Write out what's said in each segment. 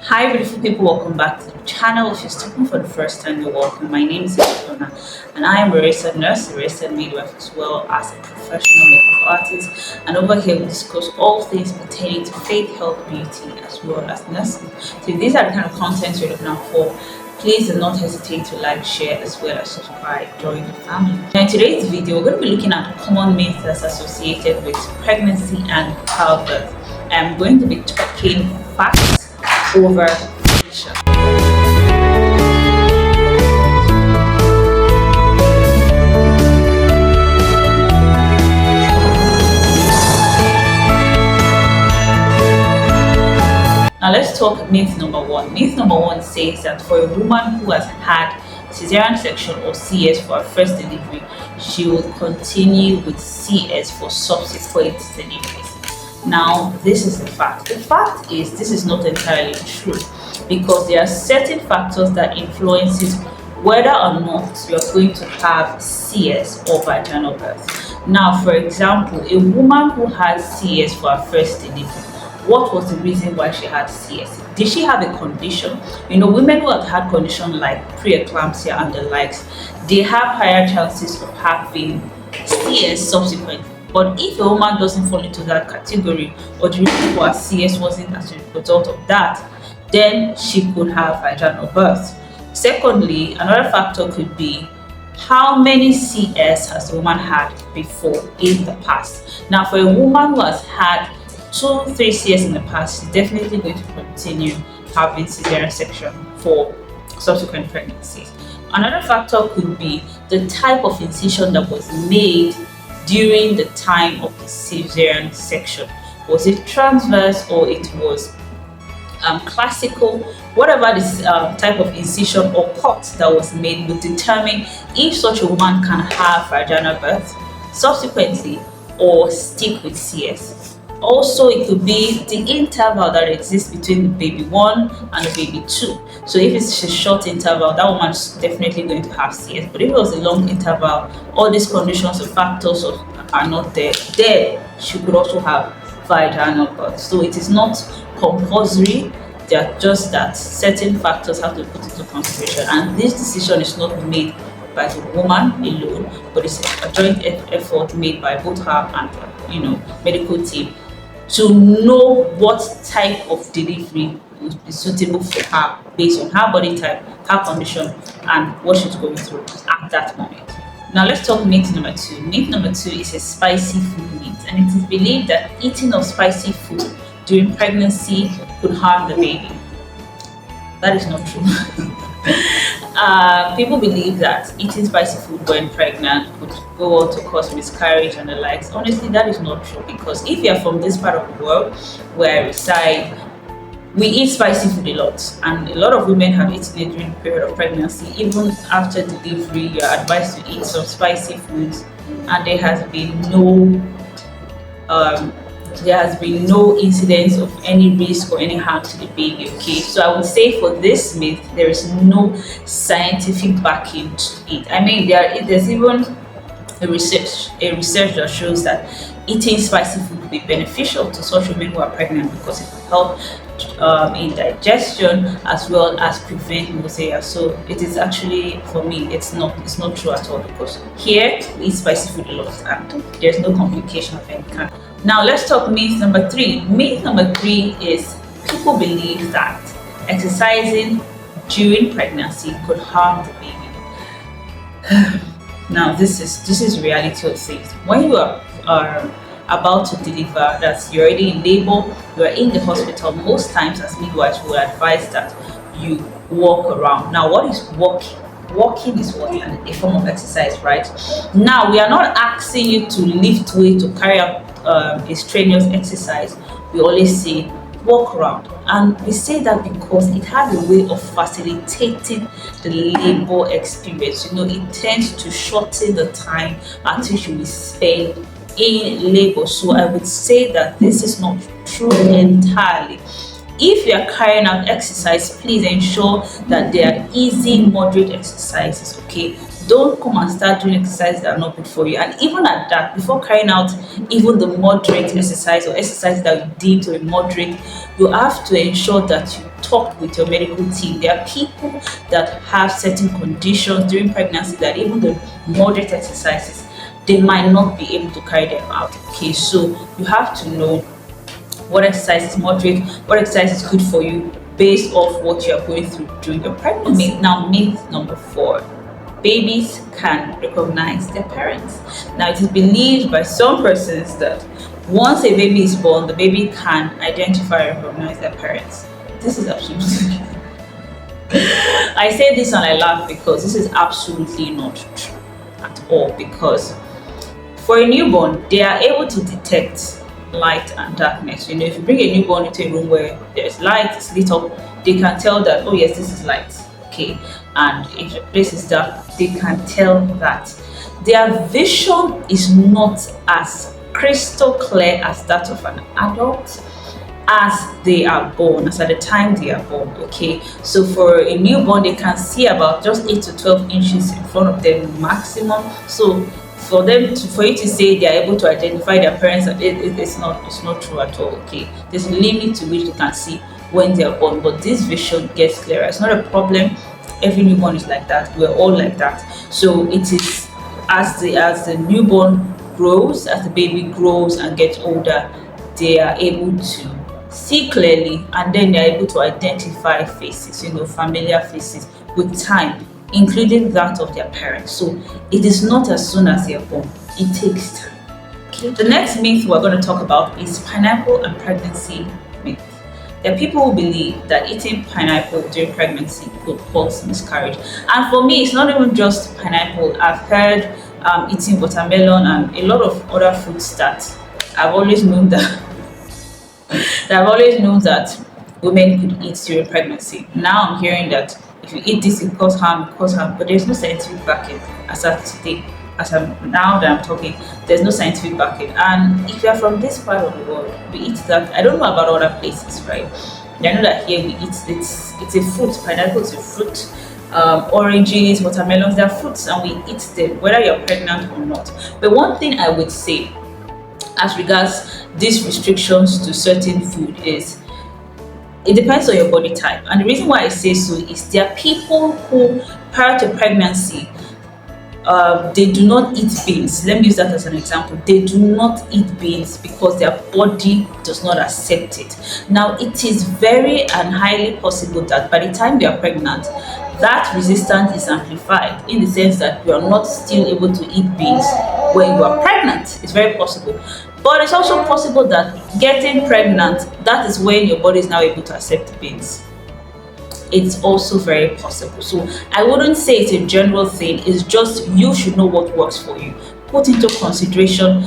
Hi beautiful people, welcome back to the channel. If you're stopping for the first time, you're welcome. My name is Fiona and I am a registered nurse, a registered midwife, as well as a professional makeup artist. And over here we discuss all things pertaining to faith, health, beauty, as well as nursing. So if these are the kind of content you're looking out for, please do not hesitate to like, share, as well as subscribe. Join the family. Now in today's video, we're going to be looking at common myths that's associated with pregnancy and childbirth. I'm going to be talking facts over fiction. Now let's talk myth number one. Myth number one says that for a woman who has had cesarean section or CS for her first delivery, she will continue with CS for subsequent deliveries. Now, this is the fact. The fact is this is not entirely true because there are certain factors that influences whether or not you are going to have CS or vaginal birth. Now, for example, a woman who has CS for her first delivery, what was the reason why she had CS? Did she have a condition? You know, women who have had conditions like preeclampsia and the likes, they have higher chances of having CS subsequently. But if a woman doesn't fall into that category, or the reason for her CS wasn't as a result of that, then she could have vaginal birth. Secondly, another factor could be how many CS has the woman had before in the past. Now, for a woman who has had 2-3 CS in the past, she's definitely going to continue having cesarean section for subsequent pregnancies. Another factor could be the type of incision that was made during the time of the cesarean section. Was it transverse or it was classical? Whatever this type of incision or cut that was made will determine if such a woman can have vaginal birth subsequently or stick with CS. Also, it could be the interval that exists between the baby 1 and the baby 2. So if it's a short interval, that woman's definitely going to have CS. But if it was a long interval, all these conditions or factors are not there, then she could also have vaginal birth. So it is not compulsory. They are just that certain factors have to be put into consideration. And this decision is not made by the woman alone, but it's a joint effort made by both her and medical team to know what type of delivery would be suitable for her based on her body type, her condition, and what she's going through at that moment. Now let's talk myth number 2. Myth number 2 is a spicy food myth, and it is believed that eating of spicy food during pregnancy could harm the baby. That is not true. People believe that eating spicy food when pregnant could go on to cause miscarriage and the likes. Honestly, that is not true, because if you are from this part of the world where I reside, we eat spicy food a lot, and a lot of women have eaten it during the period of pregnancy. Even after delivery, you're advised to eat some spicy foods, and there has been no incidence of any risk or any harm to the baby. Okay, so I would say for this myth there is no scientific backing to it. I mean, there's even a research that shows that eating spicy food will be beneficial to such women who are pregnant because it will help in digestion as well as prevent nausea. So it is actually, for me, it's not true at all, because here we eat spicy food a lot and there's no complication of any kind. Now let's talk myth number 3. Myth number 3 is people believe that exercising during pregnancy could harm the baby. Now this is reality of things. When you are about to deliver, that you're already in labor, you are in the hospital, most times as midwives we will advise that you walk around. Now, what is walking? Walking is what? A form of exercise, right? Now, we are not asking you to lift weight to carry out a strenuous exercise. We always say walk around, and we say that because it has a way of facilitating the labor experience. It tends to shorten the time at which you will spend in labor. So I would say that this is not true entirely. If you are carrying out exercise, please ensure that they are easy, moderate exercises. Okay, don't come and start doing exercises that are not good for you. And even at that, before carrying out even the moderate exercise or exercise that you deem to be moderate, you have to ensure that you talked with your medical team. There are people that have certain conditions during pregnancy that even the moderate exercises, they might not be able to carry them out. Okay, so you have to know what exercise is moderate, what exercise is good for you based off what you are going through during your pregnancy. Now, myth number 4. Babies can recognize their parents. Now, it is believed by some persons that once a baby is born, the baby can identify and recognize their parents. This is absolutely I say this and I laugh because this is absolutely not true at all. Because for a newborn, they are able to detect light and darkness. You know, if you bring a newborn into a room where there's light, it's lit up, they can tell that, oh yes, this is light, okay, and if the place is dark, they can tell that. Their vision is not as crystal clear as that of an adult as they are born, as at the time they are born. Okay, so for a newborn, they can see about just 8 to 12 inches in front of them maximum. So for you to say they are able to identify their parents, it's not true at all. Okay, there's a limit to which they can see when they are born, but this vision gets clearer. It's not a problem. Every newborn is like that. We're all like that. So it is as the newborn grows, as the baby grows and gets older, they are able to see clearly, and then they're able to identify faces, you know, familiar faces with time, including that of their parents. So it is not as soon as they are born, it takes time. Okay. The next myth we're going to talk about is pineapple and pregnancy myth. There are people who believe that eating pineapple during pregnancy could cause miscarriage. And for me, it's not even just pineapple. I've heard eating watermelon and a lot of other fruits that I've always known that women could eat during pregnancy. Now I'm hearing that if you eat this, it causes harm, but there's no scientific backing as of today. Now that I'm talking, there's no scientific backing. And if you're from this part of the world, we eat that. I don't know about other places, right? I know that here we eat it's a fruit. Pineapple is a fruit. Oranges, watermelons, they're fruits, and we eat them whether you're pregnant or not. But one thing I would say as regards these restrictions to certain food is it depends on your body type. And the reason why I say so is there are people who prior to pregnancy they do not eat beans. Let me use that as an example. They do not eat beans because their body does not accept it. Now, it is very and highly possible that by the time they are pregnant, that resistance is amplified in the sense that you are not still able to eat beans when you are pregnant. It's very possible. But it's also possible that getting pregnant, that is when your body is now able to accept beans. It's also very possible. So I wouldn't say it's a general thing. It's just you should know what works for you. Put into consideration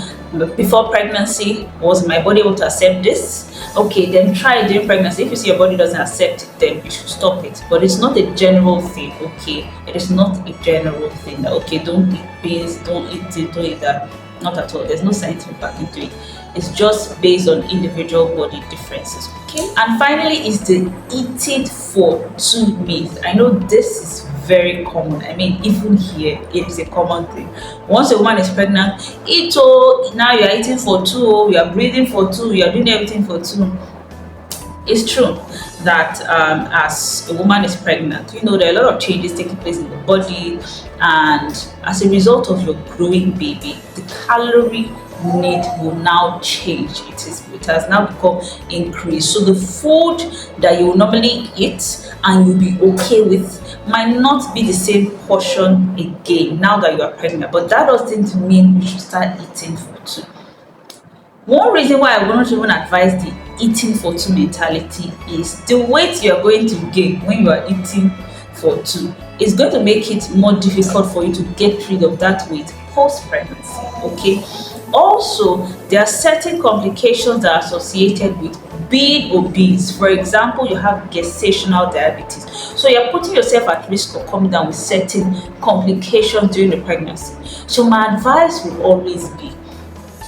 before pregnancy, was my body able to accept this? Okay, then try it during pregnancy. If you see your body doesn't accept it, then you should stop it. But it's not a general thing, okay? It is not a general thing that, okay, don't eat beans, don't eat this, don't eat that. Not at all. There's no scientific backing to it. It's just based on individual body differences. Okay. And finally is the eating for two myth. I know this is very common. I mean, even here it is a common thing. Once a woman is pregnant, eat, oh, now you are eating for two, oh, you are breathing for two, you are doing everything for two. It's true that as a woman is pregnant, you know, there are a lot of changes taking place in the body, and as a result of your growing baby, the calorie need will now change. It has now become increased. So the food that you will normally eat and you'll be okay with might not be the same portion again now that you are pregnant. But that doesn't mean you should start eating for two. One reason why I won't even advise the eating for two mentality is the weight you are going to gain when you are eating for two is going to make it more difficult for you to get rid of that weight post-pregnancy. Okay. Also, there are certain complications that are associated with being obese. For example, you have gestational diabetes. So you're putting yourself at risk of coming down with certain complications during the pregnancy. So my advice will always be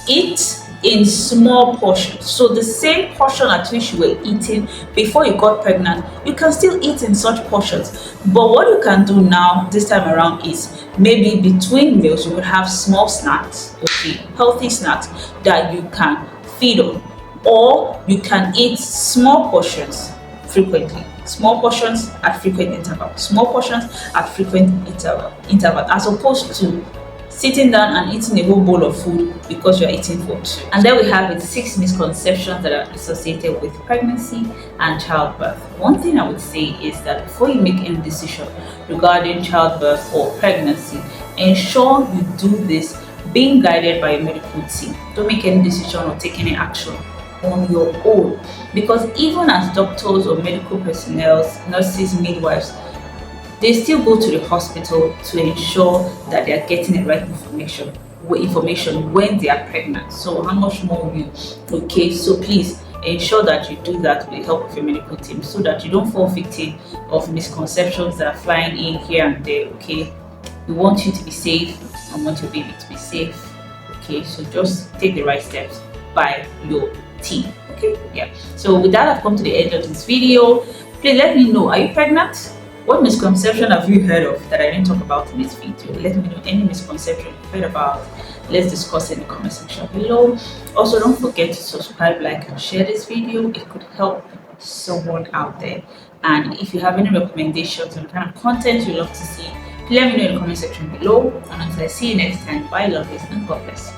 eat in small portions. So the same portion at which you were eating before you got pregnant, you can still eat in such portions. But what you can do now this time around is maybe between meals you could have small snacks, okay, healthy snacks that you can feed on, or you can eat small portions frequently. Small portions at frequent interval. Small portions at frequent interval, as opposed to sitting down and eating a whole bowl of food because you are eating for two. And then we have it, 6 misconceptions that are associated with pregnancy and childbirth. One thing I would say is that before you make any decision regarding childbirth or pregnancy, ensure you do this being guided by a medical team. Don't make any decision or take any action on your own, because even as doctors or medical personnel, nurses, midwives, they still go to the hospital to ensure that they are getting the right information when they are pregnant. So how much more you? Okay, so please ensure that you do that with the help of your medical team, so that you don't fall victim of misconceptions that are flying in here and there. Okay, we want you to be safe and want your baby to be safe. Okay, so just take the right steps by your team. Okay, yeah. So with that, I've come to the end of this video. Please let me know, are you pregnant? What misconception have you heard of that I didn't talk about in this video? Let me know any misconception you've heard about. Let's discuss in the comment section below. Also, don't forget to subscribe, like, and share this video. It could help someone out there. And if you have any recommendations on the kind of content you'd love to see, please let me know in the comment section below. And until I see you next time, bye, love, and God bless.